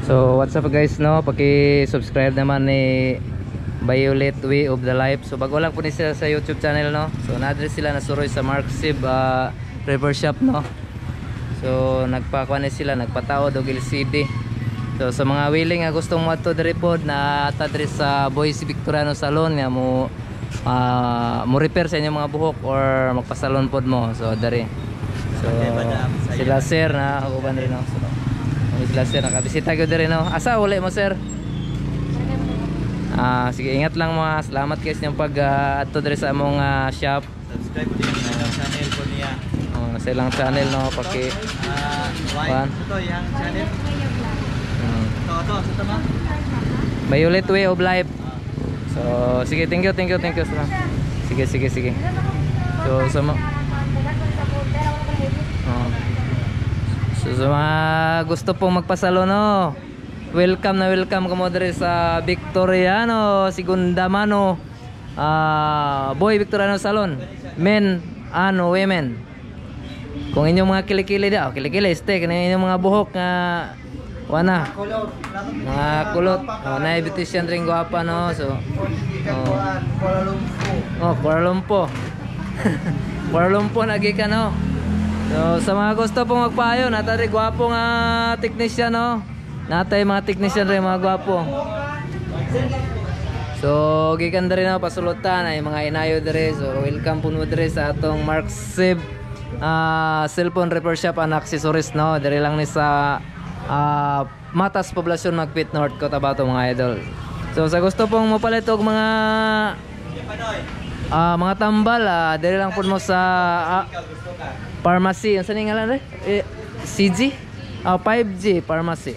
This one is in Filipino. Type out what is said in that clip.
So what's up guys, no, paki-subscribe naman ni Violet Way of the Life. So bago lang po ni sila sa YouTube channel, no. So na-address sila na suroy sa Mark Sib River Shop, no. So nagpakuha ni sila, nagpatao og LCD. So sa mga willing nga gustong moadto diri pod na address sa Boys Victoriano Salon nga mo repair sa inyong mga buhok or magpasalon pod mo. So dari. So sila sir na uban rin, no. So, sila sir nakabisita ko diri, no. Asa uli mo sir? Sige, ingat lang mga. Salamat guys yung pag adto diri sa among shop. Subscribe din sa channel ko niya. Sa ilang channel, no, paki ito yung channel. Ito sa tama. Violet Way of Life. So sige, thank you. Sige. So sa so sa mga gusto pong magpasalo, no, welcome ka mo diri sa Victoriano Segundamano Boy Victoriano Salon, men ano women. Kung inyong mga kilikili daw, kilikili stay kani inyong mga buhok nga wana mga kulot, na beautician ring guwapa, no. So Kuala Lumpur Kuala Lumpur lagi ka, no. So sa mga gusto pong magpayo, natay guwapo nga technician, no. Natay mga technician rin mga guwapo. So gikan diri na pasulutan ay mga inayo diri. So welcome po mo diri sa atong Mark Sib cellphone repair shop and accessories, no. Diri lang ni sa Matas Poblacion, Magpit North, Cotabato mga idol. So sa gusto pong mopalit og mga tambal, diri lang po mo sa pharmacy. Ano sa ngalan rin? CG? 5G Pharmacy.